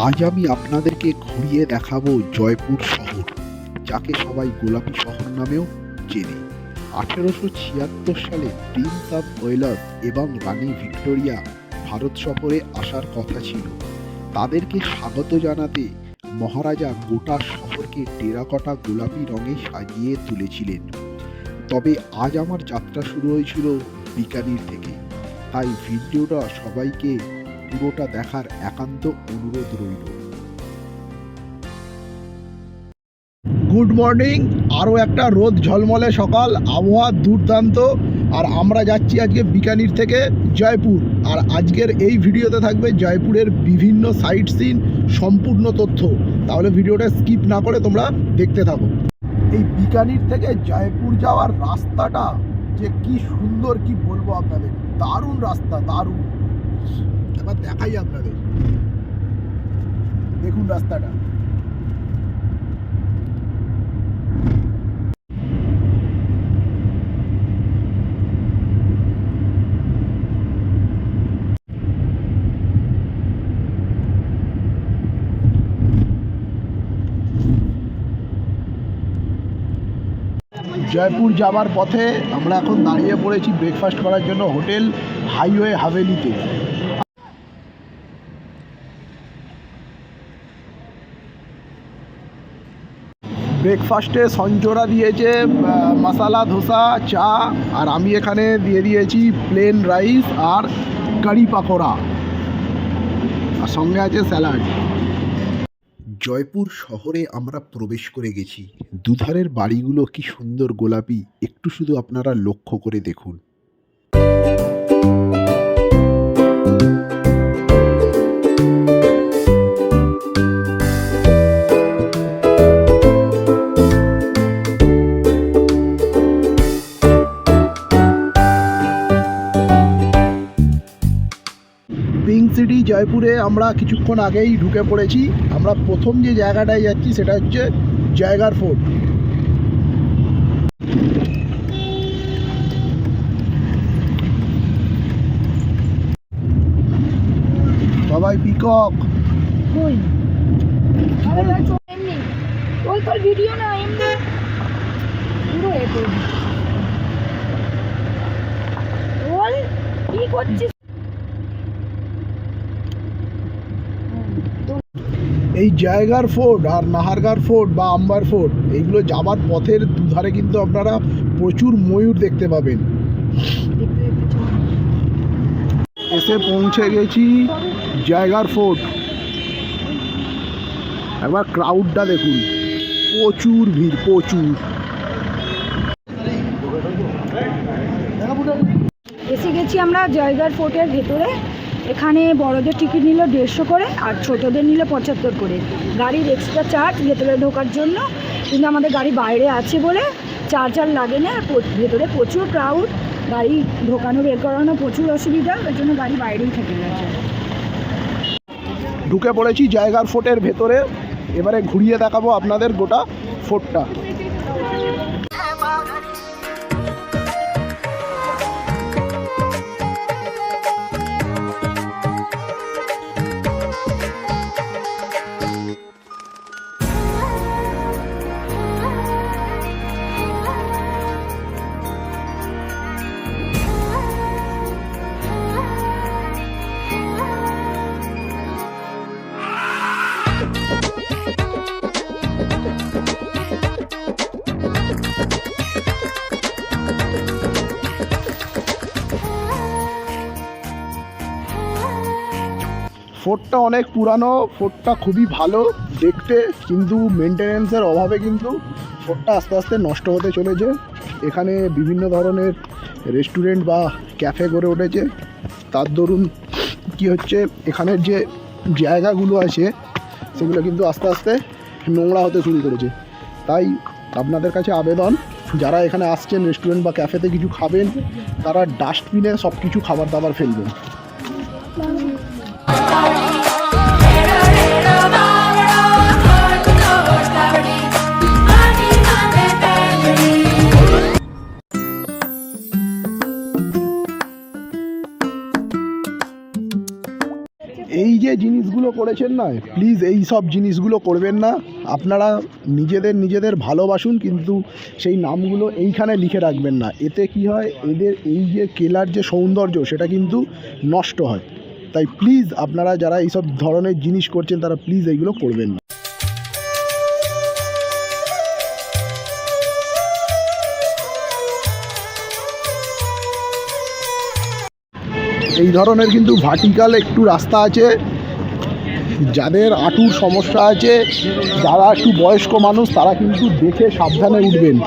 আজ আমি আপনাদেরকে ঘুরিয়ে দেখাবো জয়পুর শহর, যাকে সবাই গোলাপি শহর নামেও চেনে। 1876 সালে প্রিন্স অফ ওয়েলস এবং রানী ভিক্টোরিয়া ভারত সফরে আসার কথা ছিল। তাদেরকে স্বাগত জানাতে মহারাজা গোটা শহরকে টেরাকোটা গোলাপি রঙে সাজিয়ে তুলেছিলেন। তবে আজ আমার যাত্রা শুরু হয়েছিল বিকানির থেকে, তাই ভিডিওটা সবাইকে পুরোটা দেখার একান্ত অনুরোধ রইল। Good morning. আরও একটা রোদ ঝলমলে সকাল, আবহাওয়া দুর্দান্ত। আর আমরা যাচ্ছি আজকে বিকানির থেকে জয়পুর। আর আজকের এই ভিডিওতে থাকবে জয়পুরের বিভিন্ন সাইট সিন, সম্পূর্ণ তথ্য। তাহলে ভিডিওটা স্কিপ না করে তোমরা দেখতে থাকো। এই বিকানির থেকে জয়পুর যাওয়ার রাস্তাটা যে কি সুন্দর, কি বলবো আপনাদের, দারুণ রাস্তা, দারুণ। এবার দেখাই আপনাদের, দেখুন রাস্তাটা। জয়পুর যাওয়ার পথে আমরা এখন দাঁড়িয়ে পড়েছি ব্রেকফাস্ট করার জন্য হোটেল হাইওয়ে হাভেলিতে। ব্রেকফাস্টে সঞ্চরা দিয়েছে মশালা ধোসা, চা, আর আমি এখানে দিয়ে দিয়েছি প্লেন রাইস আর কারি পাকোড়া, আর সঙ্গে আছে স্যালাড। জয়পুর শহরে আমরা প্রবেশ করে গেছি। দুধারের বাড়িগুলো কি সুন্দর গোলাপি, একটু শুধু আপনারা লক্ষ্য করে দেখুন। পিঙ্ক সিটি জয়পুরে আমরা কিছুক্ষণ আগেই ঢুকে পড়েছি। আমরা প্রথম যে জায়গাটায় যাচ্ছি সেটা হচ্ছে জায়গার ফোর্ট। সবাই পিকক কই আরে এমনি ওই তোর ভিডিও না এমনি পুরো এ করবি বল কি করছিস। এই জায়গার ফোর্ট আর নাহারগার ফোর্ট বা আম্বার ফোর্ট, এইগুলো যাবার পথের দুধারে কিন্তু আপনারা প্রচুর ময়ূর দেখতে পাবেন। এসে পৌঁছে গেছি জায়গার ফোর্ট। একবার ক্রাউডটা দেখুন, প্রচুর ভিড়, প্রচুর। এসে গেছি আমরা জায়গার ফোর্টের ভেতরে। এখানে বড়দের টিকিট নিল 150 করে আর ছোটদের নিল 75 করে। গাড়ির এক্সট্রা চার্জ ভেতরে ঢোকার জন্য, কিন্তু আমাদের গাড়ি বাইরে আছে বলে চার্জ আর লাগে না। ভেতরে প্রচুর ক্রাউড, গাড়ি ঢোকানো বের করানো প্রচুর অসুবিধা, ওই জন্য গাড়ি বাইরেই থেকে গেছে। ঢুকে পড়েছি জায়গার ফোর্টের ভেতরে। এবারে ঘুরিয়ে দেখাবো আপনাদের গোটা ফোর্টটা। ফোর্টটা অনেক পুরানো, ফোর্টটা খুবই ভালো দেখতে, কিন্তু মেনটেনেন্সের অভাবে কিন্তু ফোর্টটা আস্তে আস্তে নষ্ট হতে চলেছে। এখানে বিভিন্ন ধরনের রেস্টুরেন্ট বা ক্যাফে গড়ে উঠেছে। তার দরুন কি হচ্ছে, এখানের যে জায়গাগুলো আছে সেগুলো কিন্তু আস্তে আস্তে নোংরা হতে শুরু করেছে। তাই আপনাদের কাছে আবেদন, যারা এখানে আসছেন রেস্টুরেন্ট বা ক্যাফেতে কিছু খাবেন, তারা ডাস্টবিনে সব কিছু খাবার দাবার ফেলবেন। এই যে জিনিসগুলো করেছেন না, প্লিজ এই সব জিনিসগুলো করবেন না। আপনারা নিজেদের ভালোবাসুন, কিন্তু সেই নামগুলো এইখানে লিখে রাখবেন না। এতে কি হয়, এদের এই যে কেলার যে সৌন্দর্য সেটা কিন্তু নষ্ট হয়। তাই প্লিজ আপনারা যারা এইসব ধরনের জিনিস করছেন তারা প্লিজ এইগুলো করবেন না। এই ধরনের কিন্তু ভার্টিক্যাল একটু রাস্তা আছে। যাদের হাঁটুর সমস্যা আছে, যারা একটু বয়স্ক মানুষ, তারা কিন্তু দেখে সাবধানে উঠবেন।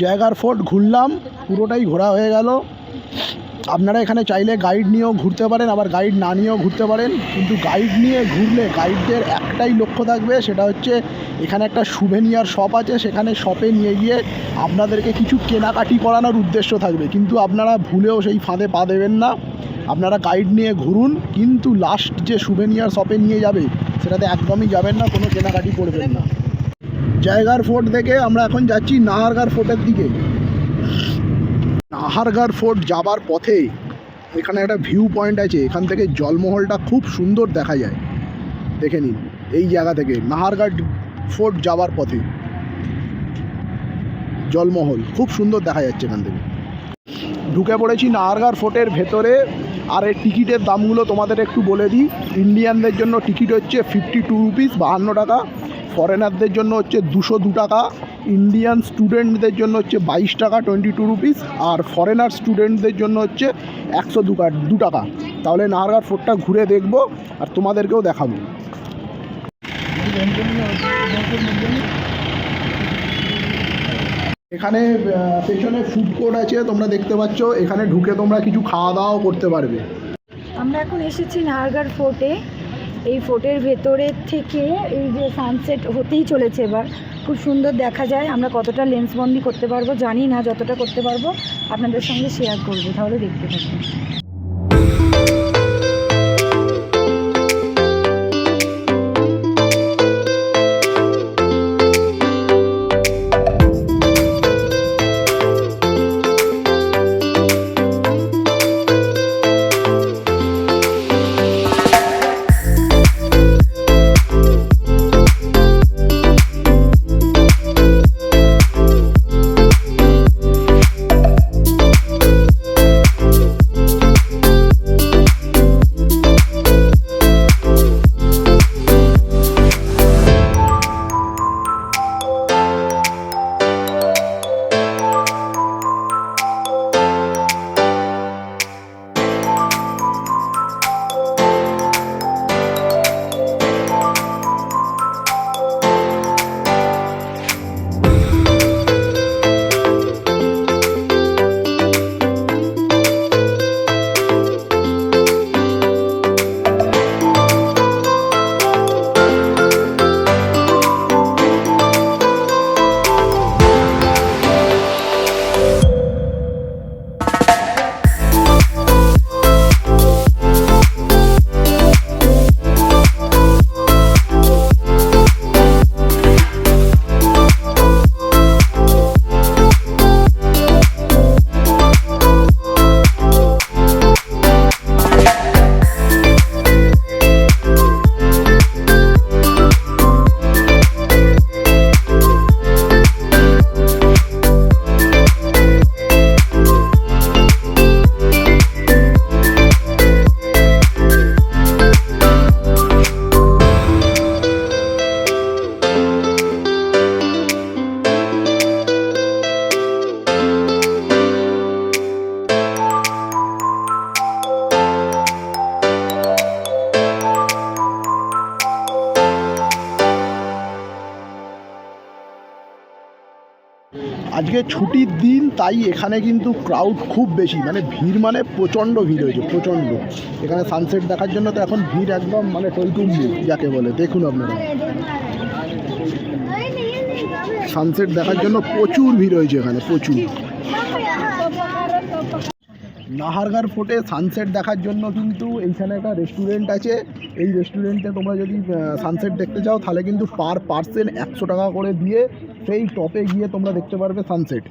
জায়গার ফোর্ট ঘুরলাম, পুরোটাই ঘোরা হয়ে গেল। আপনারা এখানে চাইলে গাইড নিয়েও ঘুরতে পারেন, আবার গাইড না নিয়েও ঘুরতে পারেন। কিন্তু গাইড নিয়ে ঘুরলে গাইডদের একটাই লক্ষ্য থাকবে, সেটা হচ্ছে এখানে একটা সুভেনিয়ার শপ আছে, সেখানে শপে নিয়ে গিয়ে আপনাদেরকে কিছু কেনাকাটি করানোর উদ্দেশ্য থাকবে। কিন্তু আপনারা ভুলেও সেই ফাঁদে পা দেবেন না। আপনারা গাইড নিয়ে ঘুরুন, কিন্তু লাস্ট যে সুভেনিয়ার শপে নিয়ে যাবে সেটাতে একদমই যাবেন না, কোনো কেনাকাটি করবেন না। জায়গার ফোর্ট থেকে আমরা এখন যাচ্ছি নাহারগার ফোর্টের দিকে। নাহারগার ফোর্ট যাবার পথে এখানে একটা ভিউ পয়েন্ট আছে, এখান থেকে জলমহলটা খুব সুন্দর দেখা যায়। দেখে নিন এই জায়গা থেকে নাহারগার ফোর্ট যাওয়ার পথে জলমহল খুব সুন্দর দেখা যাচ্ছে এখান থেকে। ঢুকে পড়েছি নাহারগার ফোর্টের ভেতরে। আর এই টিকিটের দামগুলো তোমাদের একটু বলে দিই। ইন্ডিয়ানদের জন্য টিকিট হচ্ছে 52 রুপিস, 52 টাকা। ফরেনারদের জন্য হচ্ছে 202 টাকা। ইন্ডিয়ান স্টুডেন্টদের জন্য হচ্ছে 22 টাকা, 22 রুপিস। আর ফরেনার স্টুডেন্টদের জন্য হচ্ছে 102 টাকা। তাহলে নাহারগার ফোর্টটা ঘুরে দেখবো আর তোমাদেরকেও দেখাবো। এখানে পেছনে ফুড কোর্ট আছে, তোমরা দেখতে পাচ্ছ। এখানে ঢুকে তোমরা কিছু খাওয়া দাওয়াও করতে পারবে। আমরা এখন এসেছি নাহারগার ফোর্টে। এই ফোর্টের ভেতরের থেকে এই যে সানসেট হতেই চলেছে এবার, খুব সুন্দর দেখা যায়। আমরা কতটা লেন্সবন্দি করতে পারবো জানি না, যতটা করতে পারবো আপনাদের সঙ্গে শেয়ার করবো, তাহলে দেখতে থাকুন। আজকে ছুটির দিন, তাই এখানে কিন্তু ক্রাউড খুব বেশি, মানে ভিড় মানে প্রচণ্ড ভিড় হয়েছে, প্রচণ্ড। এখানে সানসেট দেখার জন্য তো এখন ভিড় একদম মানে টলটুম্বি যাকে বলে। দেখুন আপনারা, সানসেট দেখার জন্য প্রচুর ভিড় হয়েছে এখানে, প্রচুর। নাহারগড় ফোর্টে সানসেট দেখার জন্য কিন্তু এইখানে একটা রেস্টুরেন্ট আছে। এই রেস্টুরেন্টে তোমরা যদি সানসেট দেখতে চাও তাহলে কিন্তু পার পার্সন 100 টাকা করে দিয়ে সেই টপে গিয়ে তোমরা দেখতে পারবে সানসেট।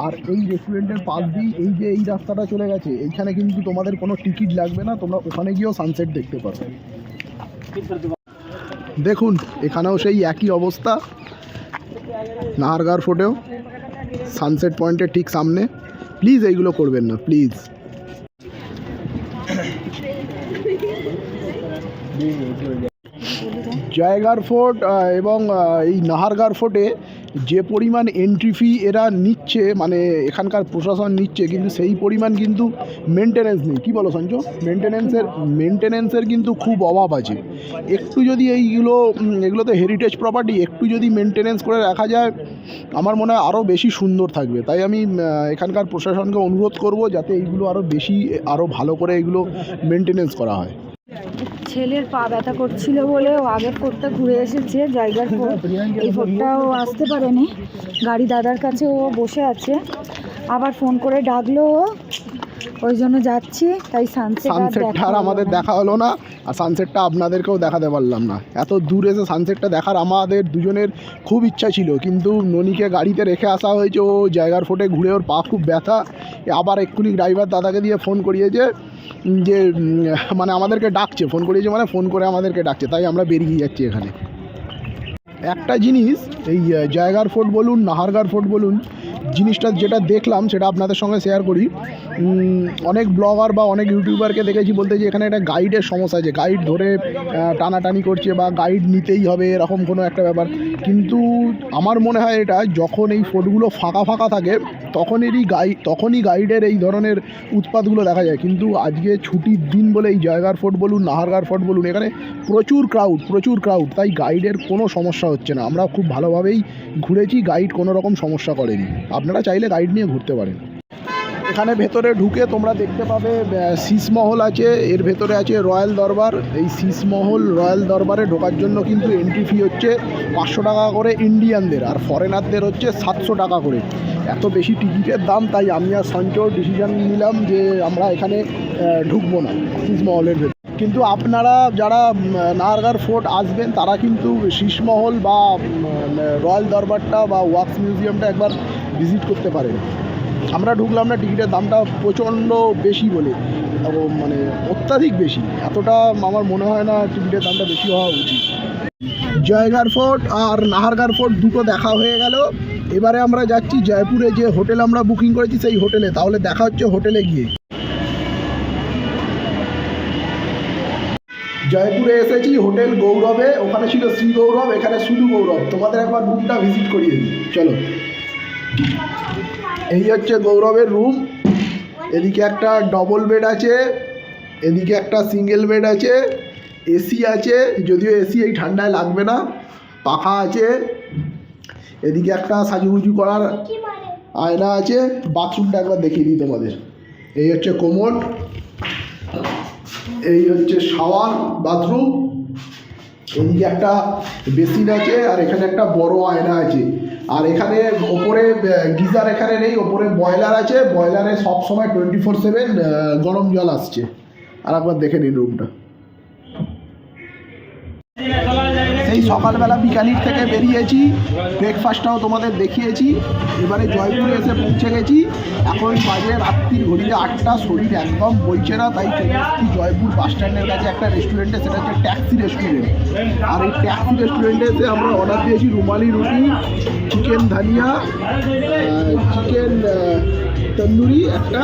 আর এই রেস্টুরেন্টের পাশ দিয়ে এই যে এই রাস্তাটা চলে গেছে, এইখানে কিন্তু তোমাদের কোনো টিকিট লাগবে না, তোমরা ওখানে গিয়েও সানসেট দেখতে পারবে। দেখুন এখানেও সেই একই অবস্থা, নাহারগড় ফোর্টেও সানসেট পয়েন্টের ঠিক সামনে। প্লিজ এইগুলো করবেন না, প্লিজ। জয়গড় ফোর্ট এবং এই নাহারগড় ফোর্টে যে পরিমাণ এন্ট্রি ফি এরা নিচ্ছে, মানে এখানকার প্রশাসন নিচ্ছে, কিন্তু সেই পরিমাণ কিন্তু মেনটেনেন্স নেই। কী বলো সঞ্চ? মেনটেনেন্সের কিন্তু খুব অভাব আছে। একটু যদি এগুলো তো হেরিটেজ প্রপার্টি, একটু যদি মেনটেনেন্স করে রাখা যায় আমার মনে হয় আরও বেশি সুন্দর থাকবে। তাই আমি এখানকার প্রশাসনকে অনুরোধ করব যাতে এইগুলো আরও ভালো করে এগুলো মেনটেনেন্স করা হয়। ছেলের পা ব্যথা করছিল বলে ও আগের ফোর্টটা ঘুরে এসেছে, জয়গড় ফোর্ট। এই ফোর্টটাও আসতে পারেনি, গাড়ি দাদার কাছে ও বসে আছে, আবার ফোন করে ডাকলো ও, ওই জন্য যাচ্ছি। তাই সানসেটটা আর আমাদের দেখা হলো না, আর সানসেটটা আপনাদেরকেও দেখাতে পারলাম না। এত দূর এসে সানসেটটা দেখার আমাদের দুজনের খুব ইচ্ছা ছিল, কিন্তু ননিকে গাড়িতে রেখে আসা হয়েছে, ও জয়গড় ফোর্টে ঘুরে ওর পা খুব ব্যথা। আবার এক্ষুনি ড্রাইভার দাদাকে দিয়ে ফোন করিয়েছে যে মানে আমাদেরকে ডাকছে, ফোন করিয়েছে মানে ফোন করে আমাদেরকে ডাকছে, তাই আমরা বেরিয়ে যাচ্ছি এখানে। একটা জিনিস, এই জয়গড় ফোর্ট বলুন, নাহারগড় ফোর্ট বলুন, জিনিসটা যেটা দেখলাম সেটা আপনাদের সঙ্গে শেয়ার করি। অনেক ব্লগার বা অনেক ইউটিউবারকে দেখেছি বলতে যে এখানে একটা গাইডের সমস্যা আছে, গাইড ধরে টানাটানি করছে বা গাইড নিতেই হবে এরকম কোনো একটা ব্যাপার। কিন্তু আমার মনে হয় এটা যখন এই ফোর্টগুলো ফাঁকা ফাঁকা থাকে তখনই গাইডের এই ধরনের উৎপাতগুলো দেখা যায়। কিন্তু আজকে ছুটির দিন বলে এই জয়গড় ফোর্ট বলুন, নাহারগড় ফোর্ট বলুন, এখানে প্রচুর ক্রাউড, তাই গাইডের কোনো সমস্যা হচ্ছে না। আমরা খুব ভালোভাবেই ঘুরেছি, গাইড কোনো রকম সমস্যা করেনি। আপনারা চাইলে গাইড নিয়ে ঘুরতে পারেন। এখানে ভেতরে ঢুকে তোমরা দেখতে পাবে শীষমহল আছে, এর ভেতরে আছে রয়্যাল দরবার। এই শীষমহল রয়্যাল দরবারে ঢোকার জন্য কিন্তু এন্ট্রি ফি হচ্ছে 500 টাকা করে ইন্ডিয়ানদের, আর ফরেনারদের হচ্ছে 700 টাকা করে। এত বেশি টিকিটের দাম, তাই আমি আর সঞ্চয় ডিসিশন নিলাম যে আমরা এখানে ঢুকবো না শীষমহলের ভেতরে। কিন্তু আপনারা যারা নাহারগড় ফোর্ট আসবেন তারা কিন্তু শীষমহল বা রয়্যাল দরবারটা বা ওয়াক্স মিউজিয়ামটা একবার ভিজিট করতে পারেন। আমরা ঢুকলাম না, টিকিটের দামটা প্রচণ্ড বেশি বলে, মানে অত্যাধিক বেশি। এতটা আমার মনে হয় না টিকিটের দামটা বেশি হওয়া উচিত। জয়গড় ফোর্ট আর নাহারগড় ফোর্ট দুটো দেখা হয়ে গেল। এবারে আমরা যাচ্ছি জয়পুরে যে হোটেল আমরা বুকিং করেছি সেই হোটেলে। তাহলে দেখা হচ্ছে হোটেলে গিয়ে। জয়পুরে এসেছি হোটেল গৌরবে, ওখানে ছিল শ্রী গৌরব, এখানে শুধু গৌরব। তোমাদের একবার রুমটা ভিজিট করিয়ে দিই, চলো। এই হচ্ছে গৌরবের রুম। এদিকে একটা ডবল বেড আছে, এদিকে একটা সিঙ্গেল বেড আছে, এসি আছে, যদিও এসি এই ঠান্ডায় লাগবে না, পাখা আছে। এদিকে একটা সাজুগুজু করার আয়না আছে। বাথরুমটা একবার দেখিয়ে দিই তোমাদের। এই হচ্ছে কোমোড, এই হচ্ছে শাওয়ার বাথরুম, এদিকে একটা বেসিন আছে, আর এখানে একটা বড় আয়না আছে। আর এখানে ওপরে গিজার এখানে নেই, ওপরে বয়লার আছে, বয়লারে সবসময় 24/7 গরম জল আসছে। আর একবার দেখে নিন রুমটা। সেই সকালবেলা বিকানির থেকে বেরিয়েছি, ব্রেকফাস্টটাও তোমাদের দেখিয়েছি। এবারে জয়পুরে এসে পৌঁছে গেছি, এখন বাজে রাত্রির ঘড়িতে 8টা। শরীর একদম বইছে না, তাই চলে এসেছি জয়পুর বাস স্ট্যান্ডের কাছে একটা রেস্টুরেন্টে, সেটা হচ্ছে ট্যাক্সি রেস্টুরেন্ট। আর এই ট্যাক্সি রেস্টুরেন্টে এসে আমরা অর্ডার দিয়েছি রুমালি রুটি, চিকেন ধানিয়া, চিকেন তন্দুরি একটা,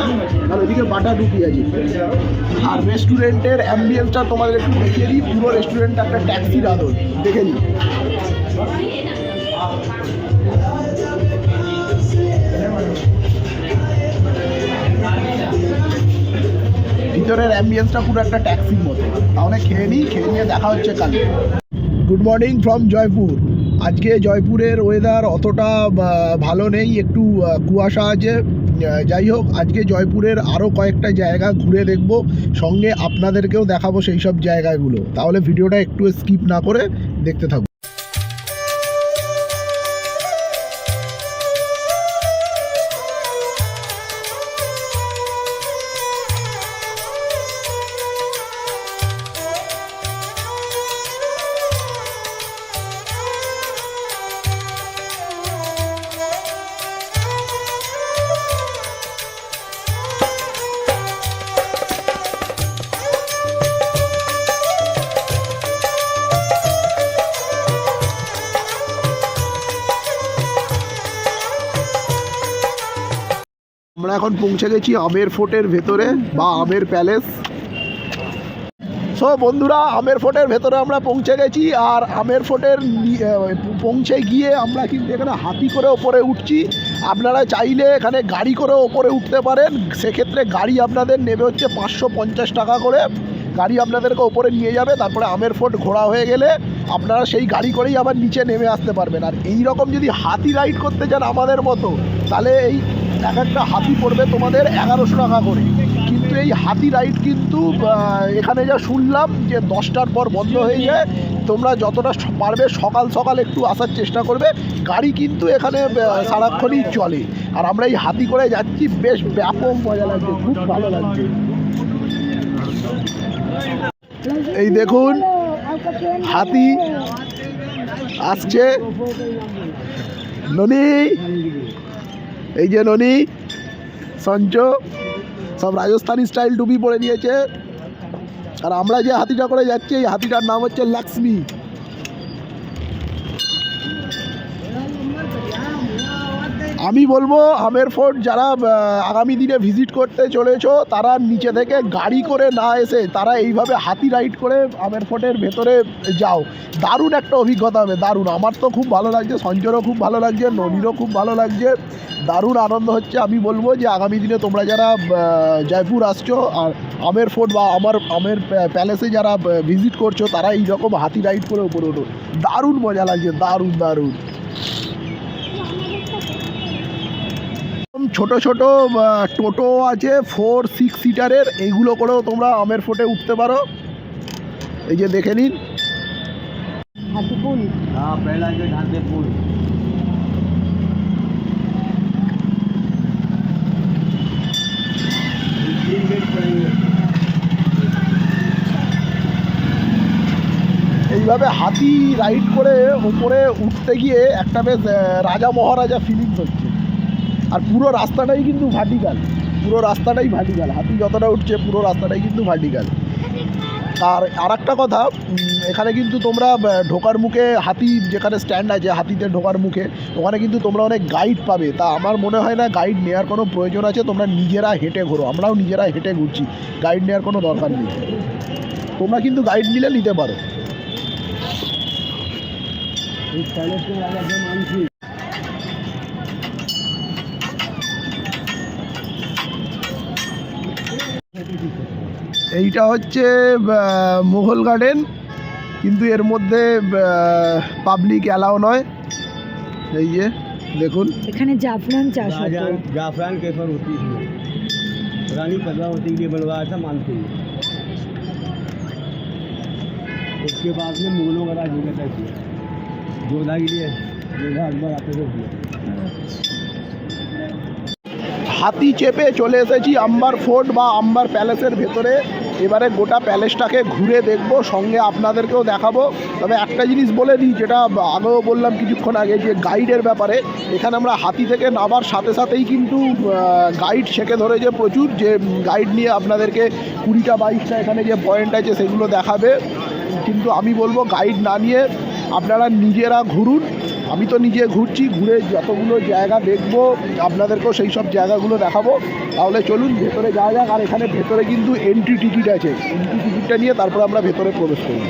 আর ওইদিকে বাটার রুটি আছে। আর রেস্টুরেন্টের অ্যাম্বিয়েন্সটা তোমাদের একটু দেখিয়ে দিই। পুরো রেস্টুরেন্টটা একটা ট্যাক্সির আদর, দেখে নিই। ভিতরের অ্যাম্বিয়েন্সটা পুরো একটা ট্যাক্সির মতো। তাহলে খেয়ে নিয়ে দেখা হচ্ছে কালকে। Good morning from Jaipur. আজকে জয়পুরের ওয়েদার অতটা ভালো নেই, একটু কুয়াশা আছে। যাই হোক, আজকে জয়পুরের আরও কয়েকটা জায়গা ঘুরে দেখব, সঙ্গে আপনাদেরকেও দেখাবো সেই সব জায়গাগুলো। তাহলে ভিডিওটা একটু স্কিপ না করে দেখতে থাকুন। আমরা এখন পৌঁছে গেছি আমের ফোর্টের ভেতরে বা আমের প্যালেস। সো বন্ধুরা, আমের ফোর্টের ভেতরে আমরা পৌঁছে গেছি। আর আমের ফোর্টের পৌঁছে গিয়ে আমরা কিন্তু এখানে হাতি করে ওপরে উঠছি। আপনারা চাইলে এখানে গাড়ি করে ওপরে উঠতে পারেন, সেক্ষেত্রে গাড়ি আপনাদের নেবে হচ্ছে 550 টাকা করে। গাড়ি আপনাদেরকে ওপরে নিয়ে যাবে, তারপরে আমের ফোর্ট ঘোরা হয়ে গেলে আপনারা সেই গাড়ি করেই আবার নিচে নেমে আসতে পারবেন। আর এই রকম যদি হাতি রাইড করতে চান আমাদের মতো, তাহলে এই এক একটা হাতি পড়বে তোমাদের 1100 টাকা করে। কিন্তু এই হাতি রাইড কিন্তু এখানে যা শুনলাম যে 10টার পর বন্ধ হয়ে যায়। তোমরা যতটা পারবে সকাল সকাল একটু আসার চেষ্টা করবে। গাড়ি কিন্তু এখানে সারাক্ষণই চলে। আর আমরা এই হাতি করে যাচ্ছি, বেশ ব্যাপক মজা লাগছে, খুব ভালো লাগছে। এই দেখুন হাতি আসছে। ননি, এই যে ননি, সঞ্চ সব রাজস্থানি স্টাইল টুপি পরে নিয়েছে। আর আমরা যে হাতিটা করে যাচ্ছি, এই হাতিটার নাম হচ্ছে লক্ষ্মী। আমি বলবো আমের ফোর্ট যারা আগামী দিনে ভিজিট করতে চলেছো, তারা নিচে থেকে গাড়ি করে না এসে তারা এইভাবে হাতি রাইড করে আমের ফোর্টের ভেতরে যাও। দারুণ একটা অভিজ্ঞতা হবে, দারুণ। আমার তো খুব ভালো লাগছে, সঞ্জয়ও খুব ভালো লাগছে, ননিরও খুব ভালো লাগছে, দারুণ আনন্দ হচ্ছে। আমি বলবো যে আগামী দিনে তোমরা যারা জয়পুর আসছো আর আমের ফোর্ট বা আমের প্যালেসে যারা ভিজিট করছো, তারা এইরকম হাতি রাইড করে উপরে ওঠো, দারুণ মজা লাগছে, দারুণ দারুণ। ছোট ছোট টোটো আছে 4-6 সিটারের, এইগুলো করেও তোমরা আমের ফোর্টে উঠতে পারো। এই যে দেখে নিন এইভাবে হাতি রাইড করে ওপরে উঠতে গিয়ে একটা বেশ রাজা মহারাজা ফিলিংস হচ্ছে। আর পুরো রাস্তাটাই কিন্তু ভার্টিক্যাল, পুরো রাস্তাটাই ভার্টিক্যাল। হাতি যতটা উঠছে পুরো রাস্তাটাই কিন্তু ভার্টিক্যাল। আর একটা কথা, এখানে কিন্তু তোমরা ঢোকার মুখে হাতি যেখানে স্ট্যান্ড আছে হাতিতে ঢোকার মুখে, ওখানে কিন্তু তোমরা অনেক গাইড পাবে। তা আমার মনে হয় না গাইড নেওয়ার কোনো প্রয়োজন আছে, তোমরা নিজেরা হেঁটে ঘোরো। আমরাও নিজেরা হেঁটে ঘুরছি, গাইড নেওয়ার কোনো দরকার নেই। তোমরা কিন্তু গাইড নিলে নিতে পারো। এইটা হচ্ছে মোগল গার্ডেন, কিন্তু এর মধ্যে পাবলিক অ্যালাউ নয়। এই যে দেখুন, এখানে জাফরান চাষ হতো। जाफरान केसर होती है, रानी पद्मावती के लिए बनवाया था मानते हैं। उसके बाद में मुगलों का राज हो गया था, जोधा के लिए जोधा अकबर आते थे। হাতি চেপে চলে এসেছি আম্বার ফোর্ট বা আম্বার প্যালেসের ভেতরে। এবারে গোটা প্যালেসটাকে ঘুরে দেখব, সঙ্গে আপনাদেরকেও দেখাবো। তবে একটা জিনিস বলে দিই, যেটা আগেও বললাম কিছুক্ষণ আগে, যে গাইডের ব্যাপারে। এখানে আমরা হাতি থেকে নামার সাথে সাথেই কিন্তু গাইড শেখে ধরেছে প্রচুর, যে গাইড নিয়ে আপনাদেরকে 20টা-22টা এখানে যে পয়েন্ট আছে সেগুলো দেখাবে। কিন্তু আমি বলবো গাইড না নিয়ে আপনারা নিজেরা ঘুরুন। আমি তো নিজে ঘুরছি, ঘুরে যতগুলো জায়গা দেখবো আপনাদেরকেও সেই সব জায়গাগুলো দেখাবো। তাহলে চলুন ভেতরে যাওয়া যাক। আর এখানে ভেতরে কিন্তু এন্ট্রি টিকিট আছে, এন্ট্রি টিকিটটা নিয়ে তারপর আমরা ভেতরে প্রবেশ করব।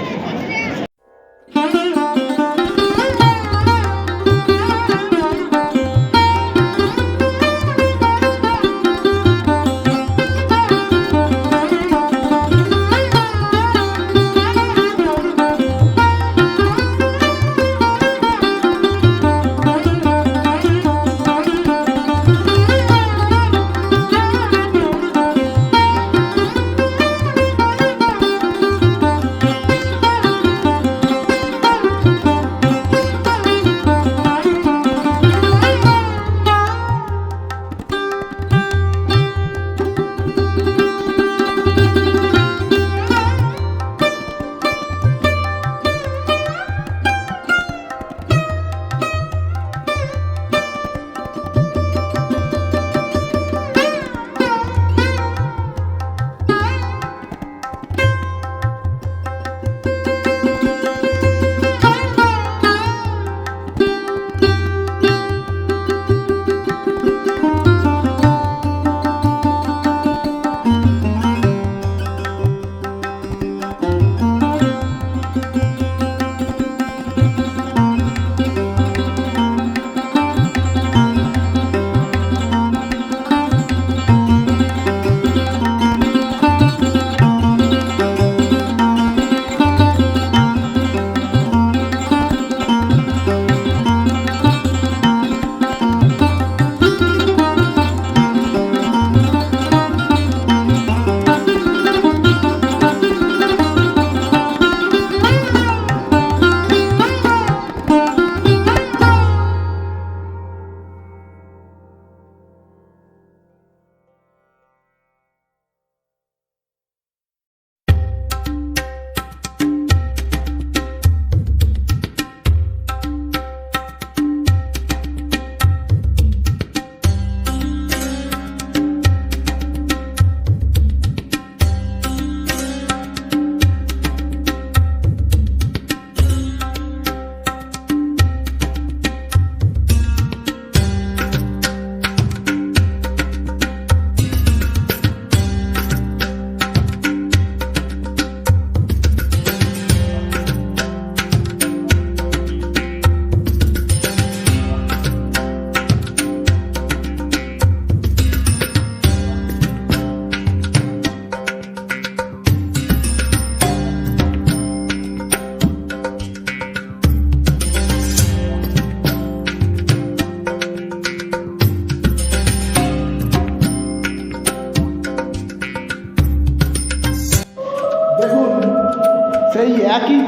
একই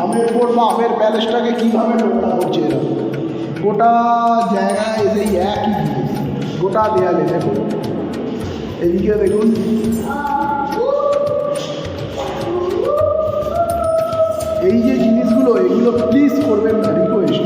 আমের ফোর্ট বা আমের প্যালেসটাকে কীভাবে নোংরা করছে এরা, গোটা জায়গায় সেই একই জিনিস, গোটা দেয়ালে দেখুন, এদিকে দেখুন, এই যে জিনিসগুলো এগুলো প্লিজ করবেন না, রিকোয়েস্ট।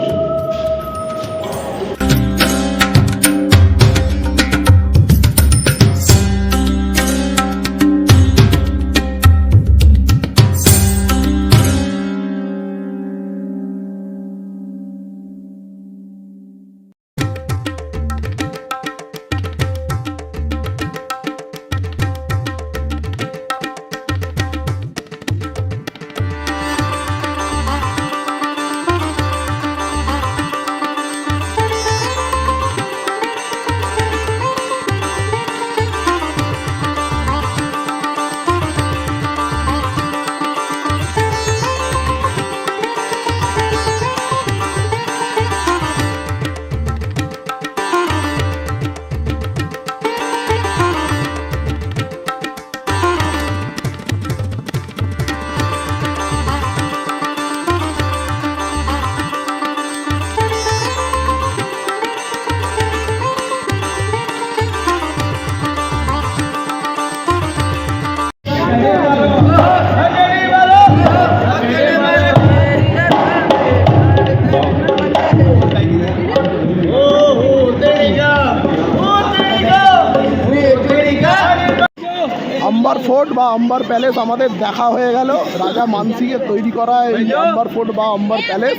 আম্বার ফোর্ট বা আম্বার প্যালেস আমাদের দেখা হয়ে গেল। রাজা মানসিংহে তৈরি করা এই আম্বার ফোর্ট বা আম্বার প্যালেস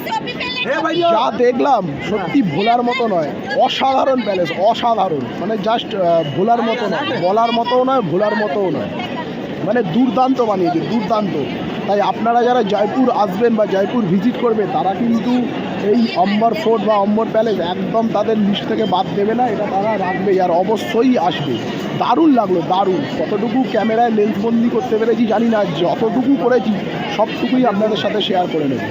যা দেখলাম সত্যি ভোলার মতো নয়, অসাধারণ প্যালেস, অসাধারণ, মানে জাস্ট ভোলার মতো নয়, বলার মতোও নয়, ভোলার মতোও নয়, মানে দুর্দান্ত বানিয়েছে, দুর্দান্ত। তাই আপনারা যারা জয়পুর আসবেন বা জয়পুর ভিজিট করবে তারা কিন্তু এই আম্বার ফোর্ট বা আম্বার প্যালেস একদম তাদের লিস্ট থেকে বাদ দেবে না, এটা তারা রাখবে আর অবশ্যই আসবে। দারুণ লাগলো, দারুণ। কতটুকু ক্যামেরায় লেন্সবন্দি করতে পেরেছি জানি না, যতটুকু করেছি সবটুকুই আপনাদের সাথে শেয়ার করে নেব।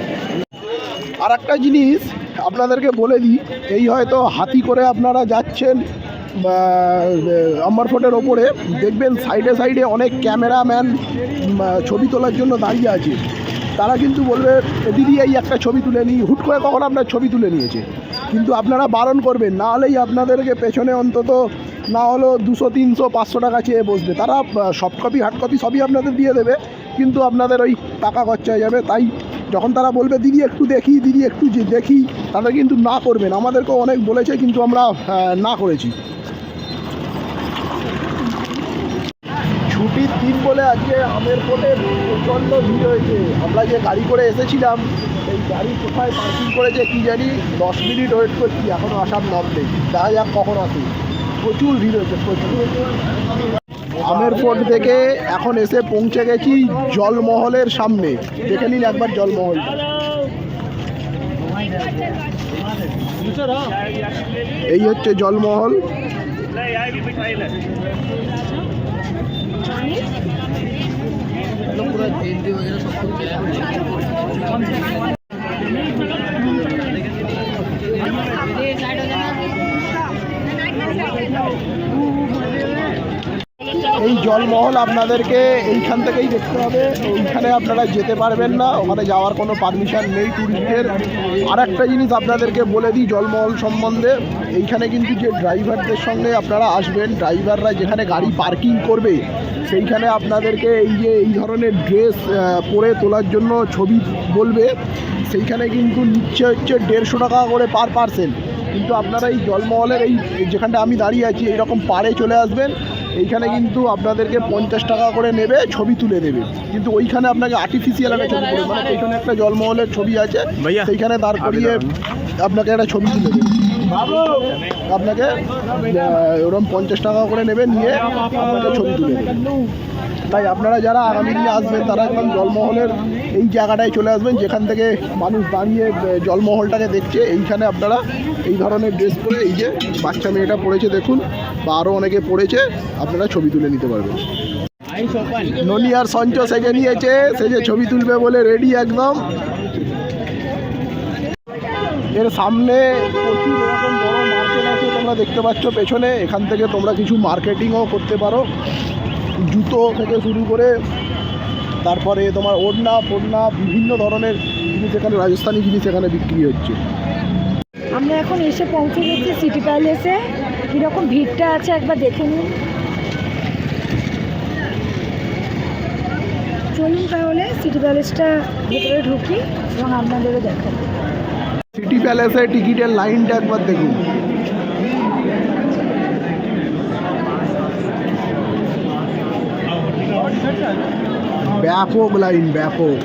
আর একটা জিনিস আপনাদেরকে বলে দিই, এই হয়তো হাতি করে আপনারা যাচ্ছেন আম্বার ফোর্টের ওপরে, দেখবেন সাইডে সাইডে অনেক ক্যামেরাম্যান ছবি তোলার জন্য দাঁড়িয়ে আছে। তারা কিন্তু বলবে দিদি এই একটা ছবি তুলে নিই, হুট করে কখন আপনার ছবি তুলে নিয়েছে, কিন্তু আপনারা বারণ করবেন, না হলেই আপনাদেরকে পেছনে অন্তত না হলেও 200, 300, 500 টাকা চেয়ে বসবে। তারা সফট কপি হার্ড কপি সবই আপনাদের দিয়ে দেবে, কিন্তু আপনাদের ওই টাকা খরচা হয়ে যাবে। তাই যখন তারা বলবে দিদি একটু দেখি, দিদি একটু দেখি, তাদের কিন্তু না করবেন। আমাদেরকেও অনেক বলেছে কিন্তু আমরা না করেছি। ছুটির দিন বলে আজকে আমের ফোর্টে প্রচণ্ড ভিড় হয়েছে। আমরা যে গাড়ি করে এসেছিলাম এই গাড়ি কোথায় পার্কিং করেছে কি জানি, 10 মিনিট ওয়েট করছি, এখনও আসার নাম নেই। দেখা যাক কখন আসে। প্রচুর ভিড় হয়েছে, প্রচুর। আমের ফোর্ট থেকে এখন এসে পৌঁছে গেছি জলমহলের সামনে। দেখে নিন একবার জলমহল। এই হচ্ছে জলমহল। এই জলমহল আপনাদেরকে এইখান থেকেই দেখতে হবে, ওইখানে আপনারা যেতে পারবেন না, ওখানে যাওয়ার কোনো পারমিশন নেই ট্যুরিস্টের। আর একটা জিনিস আপনাদেরকে বলে দিই জলমহল সম্বন্ধে, এইখানে কিন্তু যে ড্রাইভারদের সঙ্গে আপনারা আসবেন, ড্রাইভাররা যেখানে গাড়ি পার্কিং করবে সেইখানে আপনাদেরকে এই যে এই ধরনের ড্রেস পরে তোলার জন্য ছবি বলবে, সেইখানে কিন্তু নিচ্ছে হচ্ছে 150 টাকা করে পার পার্সেন। কিন্তু আপনারা এই জলমহলের এই যেখানটা আমি দাঁড়িয়ে আছি এইরকম পাড়ে চলে আসবেন, এইখানে কিন্তু আপনাদেরকে 50 টাকা করে নেবে, ছবি তুলে দেবে। কিন্তু ওইখানে আপনাকে আর্টিফিশিয়াল একটা ছবি তুলে, মানে এইখানে একটা জলমহলের ছবি আছে, সেইখানে দাঁড় করিয়ে আপনাকে একটা ছবি তুলে দেবে। আপনাকে ওরকম 50 টাকা করে নেবে, নিয়ে আপনাকে ছবি তুলে দেবে। তাই আপনারা যারা আগামী দিনে আসবেন তারা একদম জলমহলের এই জায়গাটায় চলে আসবেন, যেখান থেকে মানুষ দাঁড়িয়ে জলমহলটাকে দেখছে। এইখানে আপনারা এই ধরনের ড্রেস পরে, এই যে বাচ্চা মেয়েটা পড়েছে দেখুন, বা আরও অনেকে পড়েছে, আপনারা ছবি তুলে নিতে পারবেন। ননি আর সঞ্চ সেজে নিয়েছে, সেজে ছবি তুলবে বলে রেডি একদম। এর সামনে প্রচুর এরকম বড় মার্কেট আছে, তোমরা দেখতে পাচ্ছ পেছনে। এখান থেকে তোমরা কিছু মার্কেটিংও করতে পারো, জুতো থেকে শুরু করে তারপরে তোমার ওড়না ফোড়না বিভিন্ন ধরনের জিনিস এখানে, রাজস্থানি জিনিস এখানে বিক্রি হচ্ছে। আমরা এখন এসে পৌঁছে গেছি সিটি প্যালেসে। কীরকম ভিড়টা আছে একবার দেখে নিন। চলুন তাহলে সিটি প্যালেসটা ভেতরে ঢুকি এবং আপনাদেরও দেখাবো। সিটি প্যালেসে টিকিটের লাইনটা একবার দেখুন। ব্যাপক লাইন, ব্যাপক।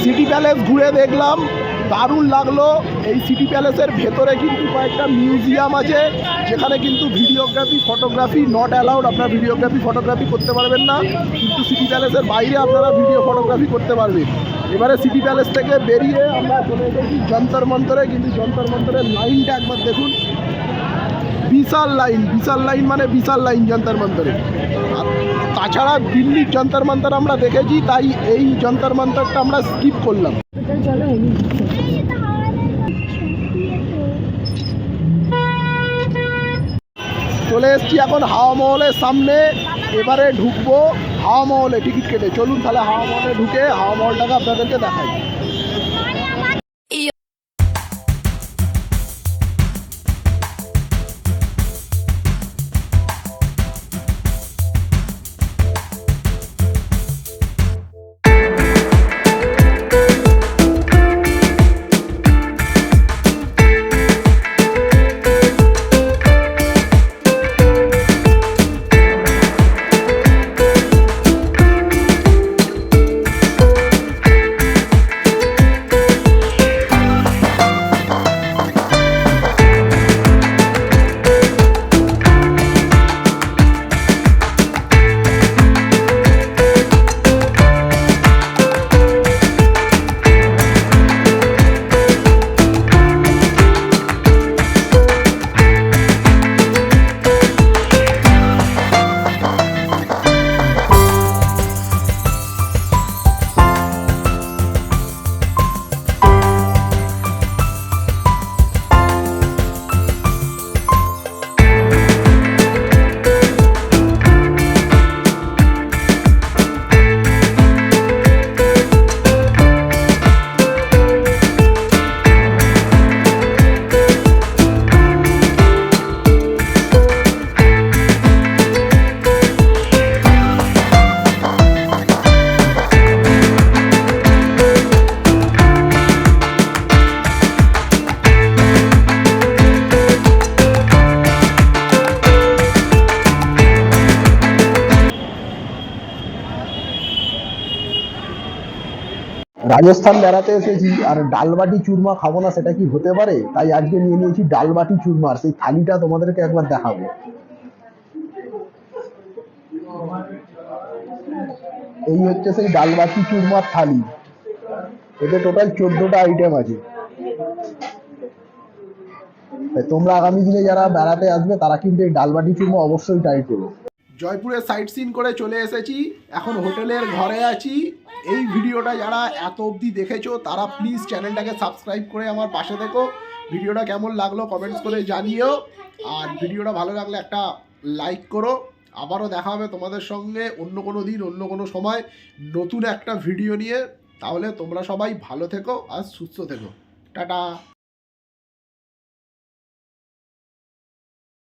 সিটি প্যালেস ঘুরে দেখলাম, দারুণ লাগলো। এই সিটি প্যালেসের ভেতরে কিন্তু কয়েকটা মিউজিয়াম আছে, যেখানে কিন্তু ভিডিওগ্রাফি ফটোগ্রাফি নট অ্যালাউড। আপনারা ভিডিওগ্রাফি ফটোগ্রাফি করতে পারবেন না, কিন্তু সিটি প্যালেসের বাইরে আপনারা ভিডিও ফটোগ্রাফি করতে পারবেন। এবারে সিটি প্যালেস থেকে বেরিয়ে আমরা চলে এসেছি যন্তর মন্তরে। কিন্তু যন্তর মন্তরের লাইনটা একবার দেখুন, বিশাল লাইন, বিশাল লাইন মানে বিশাল লাইন যন্তর মন্তরে। আর তাছাড়া দিল্লির যন্তর মন্তর আমরা দেখেছি, তাই এই যন্তর মন্তরটা আমরা স্কিপ করলাম। চলো চলে এসেছি এখন হাওয়া মহলের সামনে। এবারে ঢুকবো হাওয়া মহলে টিকিট কেটে। চলুন তাহলে হাওয়া মহলে ঢুকে হাওয়া মহলটাকে আপনাদেরকে দেখাই। রাজস্থান বেড়াতে এসেছি আর ডালবাটি চুরমা খাবো না সেটা কি হতে পারে? তাই আজকে নিয়ে নিয়েছি ডালবাটি চুরমার সেই থালিটা তোমাদেরকে একবার দেখাবো। এই হচ্ছে সেই ডালবাটি চুরমার থালি। এতে টোটাল 14টা আইটেম আছে। তাই তোমরা আগামী দিনে যারা বেড়াতে আসবে তারা কিন্তু এই ডালবাটি চূর্মা অবশ্যই ট্রাই করো। জয়পুরে সাইট সিন করে চলে এসেছি, এখন হোটেলের ঘরে আছি। এই ভিডিওটা যারা এত অবধি দেখেছো তারা প্লিজ চ্যানেলটাকে সাবস্ক্রাইব করে আমার পাশে দেখো। ভিডিওটা কেমন লাগলো কমেন্টস করে জানিও, আর ভিডিওটা ভালো লাগলে একটা লাইক করো। আবারও দেখা হবে তোমাদের সঙ্গে অন্য কোনো দিন অন্য কোনো সময় নতুন একটা ভিডিও নিয়ে। তাহলে তোমরা সবাই ভালো থেকো আর সুস্থ থেকো। টাটা।